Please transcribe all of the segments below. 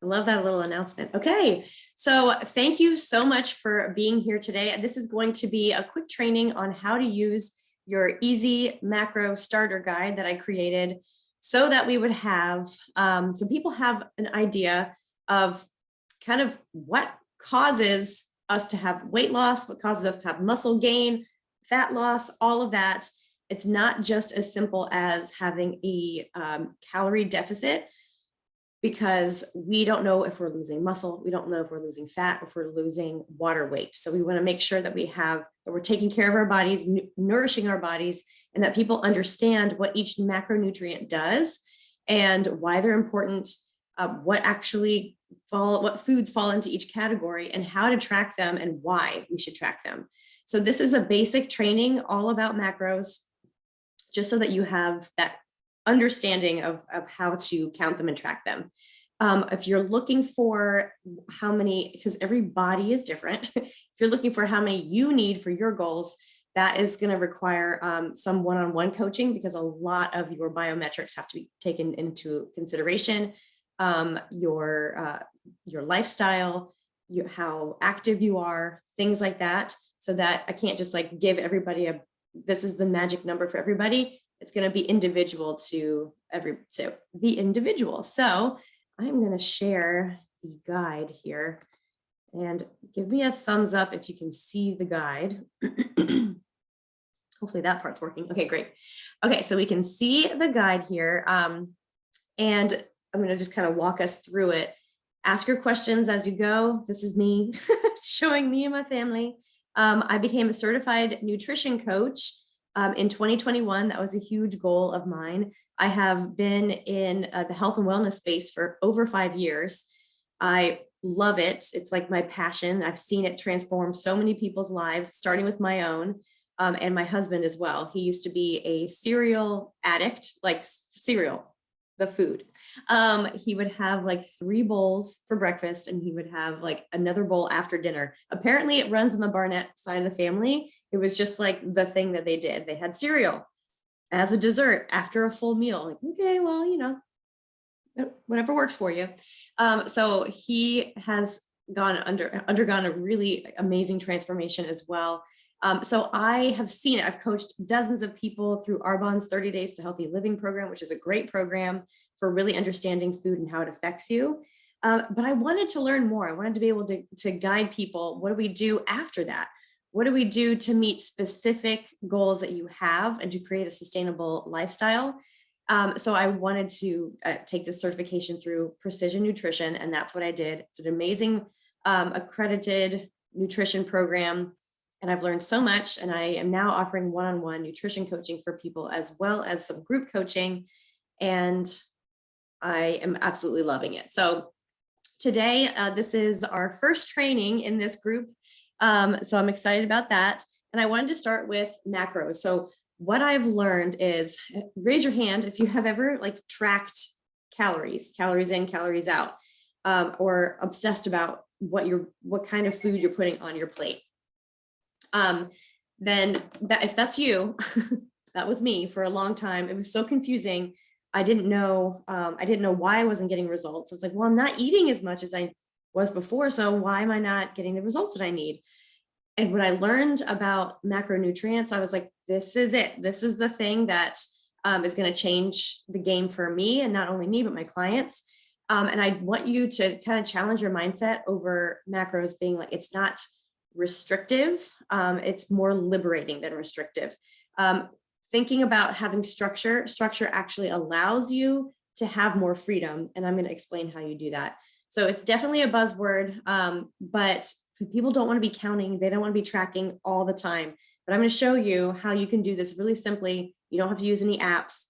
I love that little announcement. Okay, so thank you so much for being here today. This is going to be a quick training on how to use your easy macro starter guide that I created so that we would have, so people have an idea of kind of what causes us to have weight loss, what causes us to have muscle gain, fat loss, all of that. It's not just as simple as having a calorie deficit, because we don't know if we're losing muscle, we don't know if we're losing fat, or if we're losing water weight. So we want to make sure that we're taking care of our bodies, nourishing our bodies, and that people understand what each macronutrient does and why they're important, what foods fall into each category, and how to track them and why we should track them. So this is a basic training all about macros, just so that you have that understanding of how to count them and track them. If you're looking for how many, because every body is different, if you're looking for how many you need for your goals, that is going to require some one-on-one coaching, because a lot of your biometrics have to be taken into consideration. Your lifestyle, how active you are, things like that, so that I can't just like give everybody this is the magic number for everybody. It's going to be individual to the individual. So I'm going to share the guide here, and give me a thumbs up if you can see the guide. Hopefully that part's working. Okay, great. Okay, so we can see the guide here. And I'm going to just kind of walk us through it. Ask your questions as you go. This is me showing me and my family. I became a certified nutrition coach in 2021. That was a huge goal of mine. I have been in the health and wellness space for over 5 years. I love it. It's like my passion. I've seen it transform so many people's lives, starting with my own, and my husband as well. He used to be a cereal addict, like cereal, the food. He would have like 3 bowls for breakfast, and he would have like another bowl after dinner. Apparently it runs on the Barnett side of the family. It was just like the thing that they did. They had cereal as a dessert after a full meal. Like, okay, well, whatever works for you. So he has undergone a really amazing transformation as well. So I have seen it. I've coached dozens of people through Arbonne's 30 Days to Healthy Living program, which is a great program for really understanding food and how it affects you. But I wanted to learn more. I wanted to be able to guide people. What do we do after that? What do we do to meet specific goals that you have and to create a sustainable lifestyle? So I wanted to take this certification through Precision Nutrition, and that's what I did. It's an amazing accredited nutrition program, and I've learned so much, and I am now offering one-on-one nutrition coaching for people, as well as some group coaching, and I am absolutely loving it. So today, this is our first training in this group, so I'm excited about that. And I wanted to start with macros. So what I've learned is, raise your hand if you have ever like tracked calories in, calories out, or obsessed about what kind of food you're putting on your plate. Then if that's you, that was me for a long time. It was so confusing. I didn't know why I wasn't getting results. I was like, well, I'm not eating as much as I was before, so why am I not getting the results that I need? And when I learned about macronutrients, I was like, this is it. This is the thing that is going to change the game for me, and not only me, but my clients. And I want you to kind of challenge your mindset over macros being like, it's not restrictive. It's more liberating than restrictive. Thinking about having structure actually allows you to have more freedom. And I'm going to explain how you do that. So it's definitely a buzzword, but people don't want to be counting. They don't want to be tracking all the time. But I'm going to show you how you can do this really simply. You don't have to use any apps.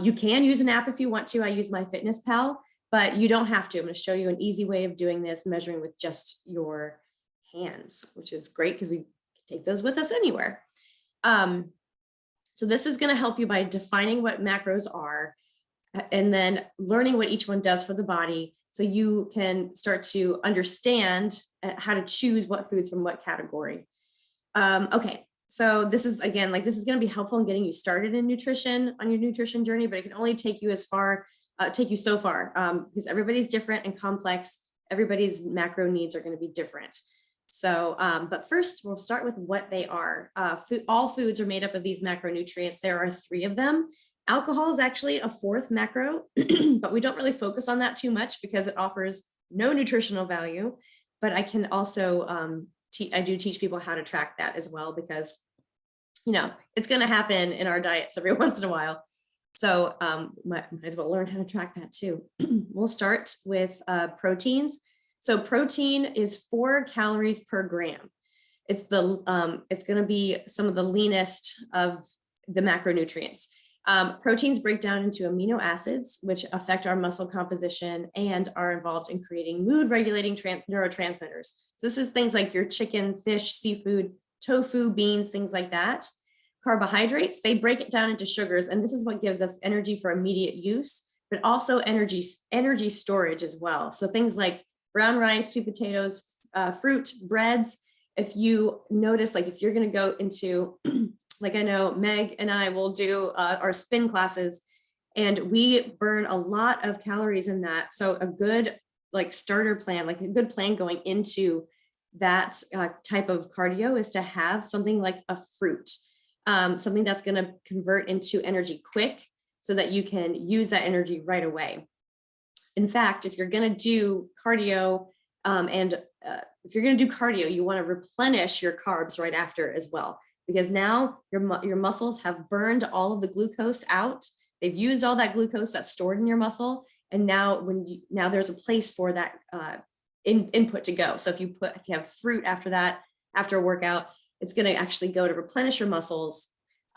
You can use an app if you want to. I use MyFitnessPal, but you don't have to. I'm going to show you an easy way of doing this, measuring with just your hands, which is great because we can take those with us anywhere. So this is going to help you by defining what macros are, and then learning what each one does for the body, so you can start to understand how to choose what foods from what category. Okay, so this is, again, like, this is going to be helpful in getting you started in nutrition, on your nutrition journey, but it can only take you as far take you so far, because everybody's different and complex. Everybody's macro needs are going to be different. So, but first we'll start with what they are. All foods are made up of these macronutrients. There are 3 of them. Alcohol is actually a 4th macro, but we don't really focus on that too much because it offers no nutritional value. But I can also, I do teach people how to track that as well, because, you know, it's going to happen in our diets every once in a while. So might as well learn how to track that too. We'll start with proteins. So protein is 4 calories per gram. It's going to be some of the leanest of the macronutrients. Proteins break down into amino acids, which affect our muscle composition and are involved in creating mood regulating neurotransmitters. So this is things like your chicken, fish, seafood, tofu, beans, things like that. Carbohydrates, they break it down into sugars, and this is what gives us energy for immediate use, but also energy storage as well. So things like brown rice, sweet potatoes, fruit, breads. If you notice, like if you're going to go into, like I know Meg and I will do our spin classes, and we burn a lot of calories in that. So a good like starter plan, like a good plan going into that type of cardio is to have something like a fruit. Something that's going to convert into energy quick so that you can use that energy right away. In fact, if you're going to do cardio, if you're going to do cardio, you want to replenish your carbs right after as well, because now your muscles have burned all of the glucose out. They've used all that glucose that's stored in your muscle, and now there's a place for that input to go. So if you have fruit after that, after a workout, it's going to actually go to replenish your muscles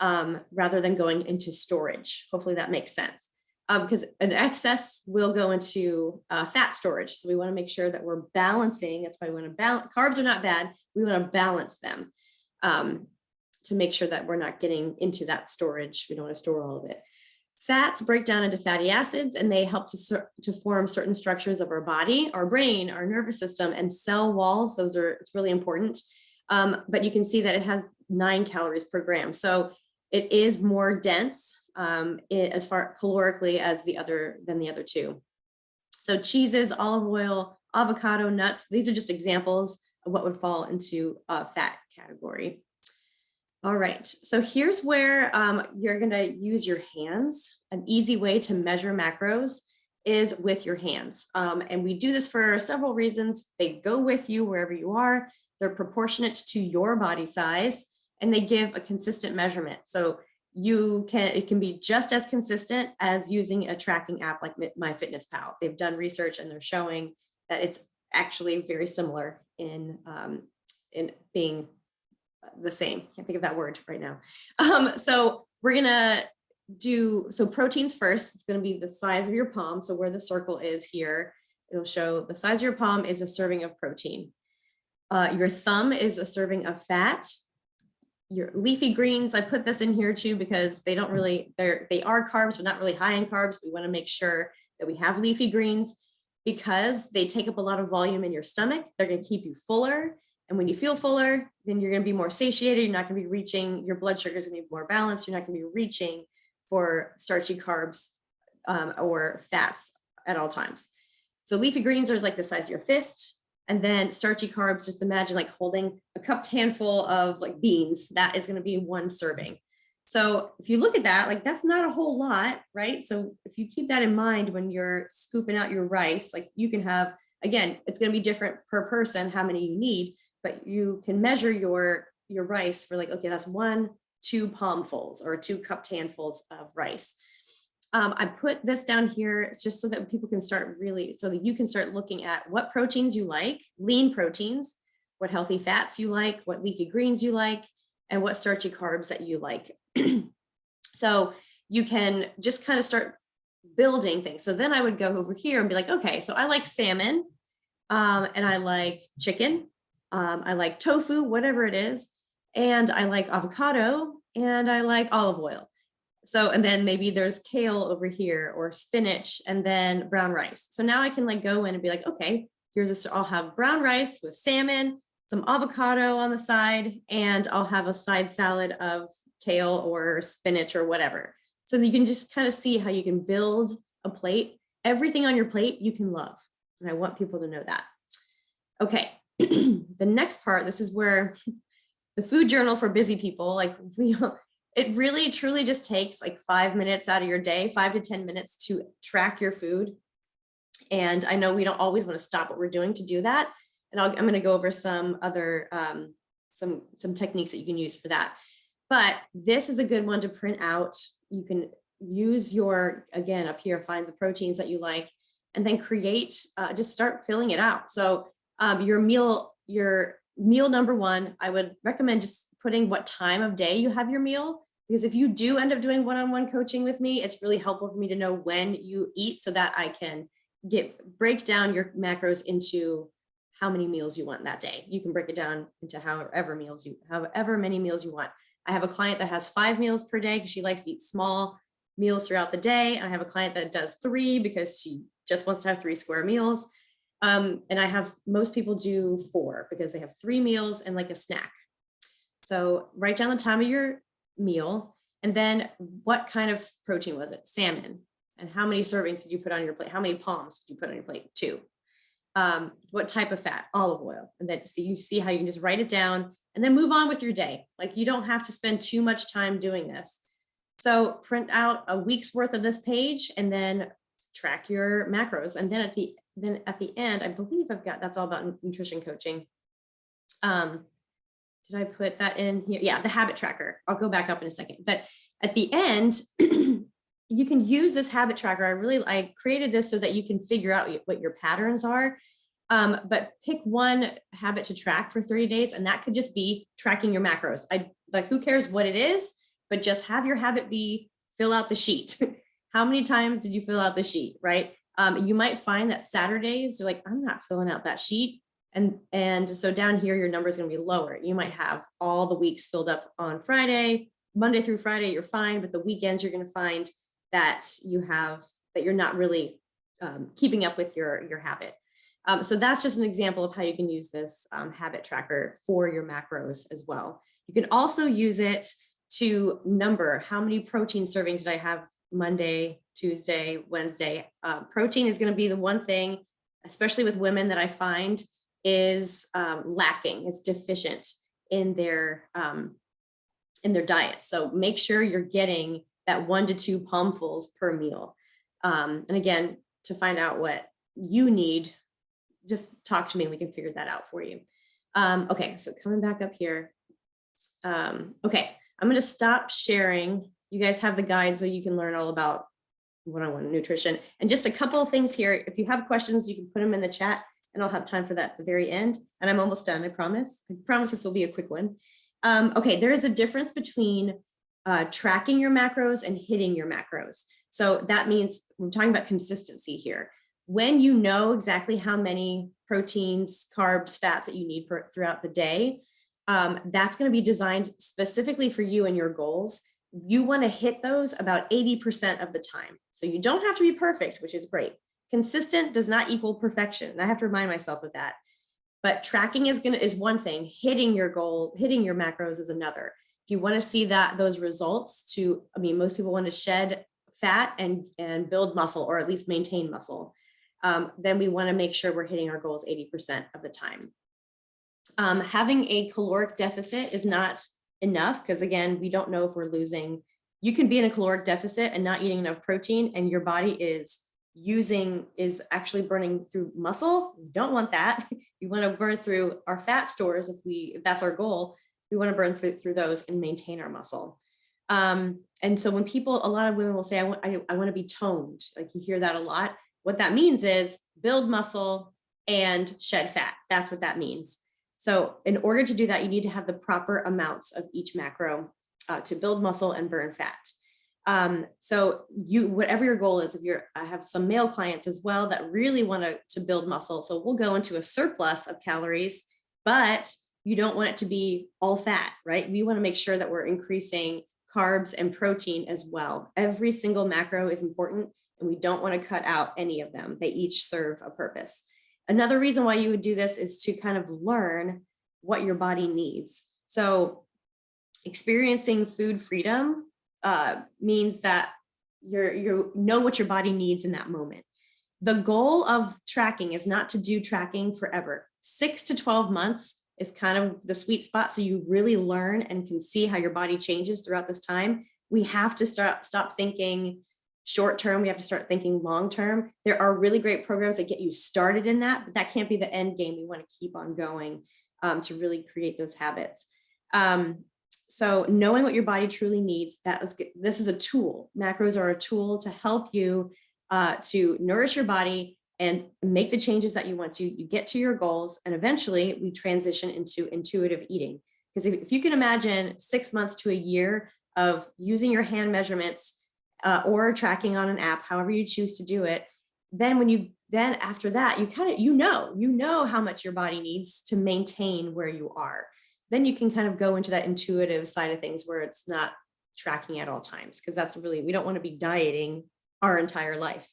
rather than going into storage. Hopefully that makes sense. Because an excess will go into fat storage. So we want to make sure that we're balancing. That's why we want to balance. Carbs are not bad. We want to balance them to make sure that we're not getting into that storage. We don't want to store all of it. Fats break down into fatty acids, and they help to form certain structures of our body, our brain, our nervous system, and cell walls. It's really important. But you can see that it has 9 calories per gram. So it is more dense as far calorically as the other 2. So cheeses, olive oil, avocado, nuts, these are just examples of what would fall into a fat category. All right, so here's where you're gonna use your hands. An easy way to measure macros is with your hands. And we do this for several reasons. They go with you wherever you are. They're proportionate to your body size, and they give a consistent measurement. So it can be just as consistent as using a tracking app like MyFitnessPal. They've done research and they're showing that it's actually very similar in being the same. Can't think of that word right now. So we're gonna do, so proteins first. It's gonna be the size of your palm. So where the circle is here, it'll show the size of your palm is a serving of protein. Your thumb is a serving of fat. Your leafy greens, I put this in here too because they are carbs, but not really high in carbs. We want to make sure that we have leafy greens because they take up a lot of volume in your stomach. They're going to keep you fuller. And when you feel fuller, then you're going to be more satiated. You're not going to be reaching, your blood sugar is going to be more balanced. You're not going to be reaching for starchy carbs or fats at all times. So leafy greens are like the size of your fist. And then starchy carbs, just imagine like holding a cupped handful of like beans. That is going to be 1 serving. So if you look at that, like that's not a whole lot, right? So if you keep that in mind when you're scooping out your rice, like you can have, again, it's going to be different per person how many you need, but you can measure your rice for like, okay, that's 1-2 palmfuls or 2 cupped handfuls of rice. I put this down here. It's just so that people can start so that you can start looking at what proteins you like, lean proteins, what healthy fats you like, what leafy greens you like, and what starchy carbs that you like. So you can just kind of start building things. So then I would go over here and be like, okay, so I like salmon, and I like chicken, I like tofu, whatever it is, and I like avocado, and I like olive oil. So, and then maybe there's kale over here or spinach and then brown rice. So now I can like go in and be like, okay, here's this, I'll have brown rice with salmon, some avocado on the side, and I'll have a side salad of kale or spinach or whatever. So that you can just kind of see how you can build a plate. Everything on your plate you can love. And I want people to know that. Okay, the next part, this is where the food journal for busy people, like it really truly just takes like 5 minutes out of your day, 5 to 10 minutes to track your food. And I know we don't always want to stop what we're doing to do that. And I'm going to go over some other, some techniques that you can use for that. But this is a good one to print out. You can use your, again, up here, find the proteins that you like, and then create, just start filling it out. So your meal number one, I would recommend just putting what time of day you have your meal, because if you do end up doing one-on-one coaching with me, it's really helpful for me to know when you eat so that I can break down your macros into how many meals you want that day. You can break it down into however many meals you want. I have a client that has 5 meals per day because she likes to eat small meals throughout the day. And I have a client that does 3 because she just wants to have 3 square meals. And I have most people do 4 because they have 3 meals and like a snack. So write down the time of your meal, and then what kind of protein was it? Salmon. And how many servings did you put on your plate? How many palms did you put on your plate? 2. What type of fat? Olive oil. And then so you see how you can just write it down and then move on with your day. Like you don't have to spend too much time doing this. So print out a week's worth of this page and then track your macros. And then at the end, I believe that's all about nutrition coaching. Did I put that in here? Yeah, the habit tracker. I'll go back up in a second. But at the end, you can use this habit tracker. I created this so that you can figure out what your patterns are. But pick one habit to track for 30 days. And that could just be tracking your macros. Who cares what it is, but just have your habit be fill out the sheet. How many times did you fill out the sheet, right? You might find that Saturdays, you're like, I'm not filling out that sheet. And so down here, your number is going to be lower. You might have all the weeks filled up on Friday, Monday through Friday, you're fine. But the weekends, you're going to find that you're not really keeping up with your habit. So that's just an example of how you can use this habit tracker for your macros as well. You can also use it to number how many protein servings did I have Monday, Tuesday, Wednesday. Protein is going to be the one thing, especially with women, that I find is lacking, is deficient in their diet. So make sure you're getting that 1 to 2 palmfuls per meal. And again, to find out what you need, just talk to me. We can figure that out for you. Okay, so coming back up here. Okay, I'm going to stop sharing. You guys have the guide so you can learn all about one-on-one nutrition. And just a couple of things here. If you have questions, you can put them in the chat and I'll have time for that at the very end. And I'm almost done, I promise. I promise this will be a quick one. Okay, there is a difference between tracking your macros and hitting your macros. So that means we're talking about consistency here. When you know exactly how many proteins, carbs, fats that you need throughout the day, that's going to be designed specifically for you and your goals. You want to hit those about 80% of the time. So you don't have to be perfect, which is great. Consistent does not equal perfection. And I have to remind myself of that. But tracking is one thing. Hitting your goal, hitting your macros is another. If you want to see those results most people want to shed fat and build muscle, or at least maintain muscle. Then we want to make sure we're hitting our goals 80% of the time. Having a caloric deficit is not enough because, again, we don't know if we're losing. You can be in a caloric deficit and not eating enough protein, and your body is actually burning through muscle. We don't want that. You want to burn through our fat stores if that's our goal. We want to burn through those and maintain our muscle. And so when a lot of women will say, I want to be toned, like you hear that a lot. What that means is build muscle and shed fat. That's what that means. So in order to do that, you need to have the proper amounts of each macro to build muscle and burn fat. So whatever your goal is, I have some male clients as well that really want to build muscle. So we'll go into a surplus of calories, but you don't want it to be all fat, right? We want to make sure that we're increasing carbs and protein as well. Every single macro is important, and we don't want to cut out any of them. They each serve a purpose. Another reason why you would do this is to kind of learn what your body needs. So experiencing food freedom means that you know what your body needs in that moment. The goal of tracking is not to do tracking forever. 6 to 12 months is kind of the sweet spot. So you really learn and can see how your body changes throughout this time. We have to stop thinking short term. We have to start thinking long term. There are really great programs that get you started in that, but that can't be the end game. We want to keep on going to really create those habits. So knowing what your body truly needs, this is a tool. Macros are a tool to help you to nourish your body and make the changes that you want to. You get to your goals, and eventually we transition into intuitive eating. Because if you can imagine 6 months to a year of using your hand measurements or tracking on an app, however you choose to do it, then after that, you know how much your body needs to maintain where you are. Then you can kind of go into that intuitive side of things where it's not tracking at all times, because that's really, we don't want to be dieting our entire life.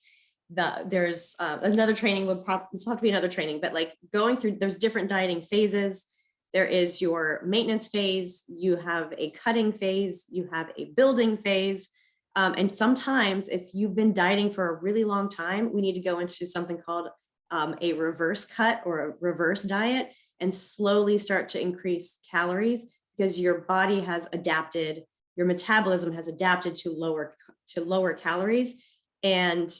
There's another training would probably, this will have to be another training, but like going through, there's different dieting phases. There is your maintenance phase, you have a cutting phase, you have a building phase. And sometimes if you've been dieting for a really long time, we need to go into something called a reverse cut or a reverse diet, and slowly start to increase calories, because your body has adapted, your metabolism has adapted to lower calories, and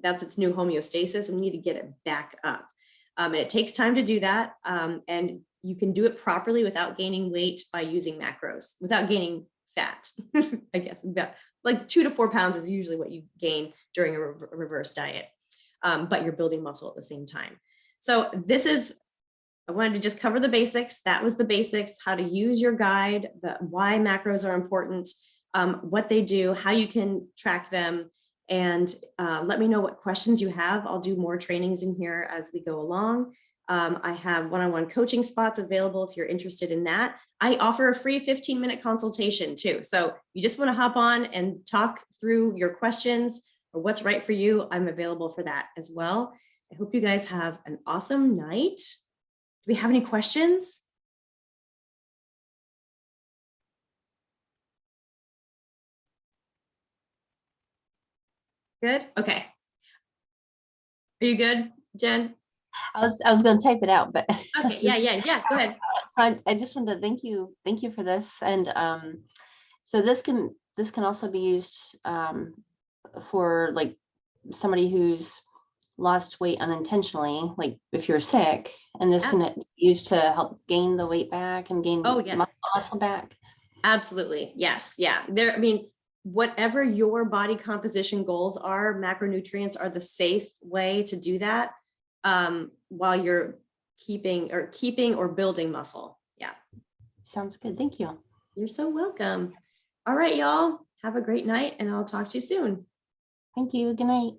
that's its new homeostasis, and we need to get it back up. And it takes time to do that. And you can do it properly without gaining weight by using macros, without gaining fat, I guess. Like 2 to 4 pounds is usually what you gain during a reverse diet, but you're building muscle at the same time. So I wanted to just cover the basics. That was the basics, how to use your guide, why macros are important, what they do, how you can track them, and let me know what questions you have. I'll do more trainings in here as we go along. I have one-on-one coaching spots available if you're interested in that. I offer a free 15-minute consultation too. So you just want to hop on and talk through your questions or what's right for you. I'm available for that as well. I hope you guys have an awesome night. Do we have any questions? Good. Okay. Are you good, Jen? I was going to type it out, but okay. Yeah. Go ahead. So I just wanted to thank you for this, and so this can also be used for like somebody who's lost weight unintentionally, like if you're sick, and this can be used to help gain the weight back and gain muscle back. Absolutely. Yes. Yeah. I mean, whatever your body composition goals are, macronutrients are the safe way to do that while you're keeping or building muscle. Yeah. Sounds good. Thank you. You're so welcome. All right, y'all. Have a great night, and I'll talk to you soon. Thank you. Good night.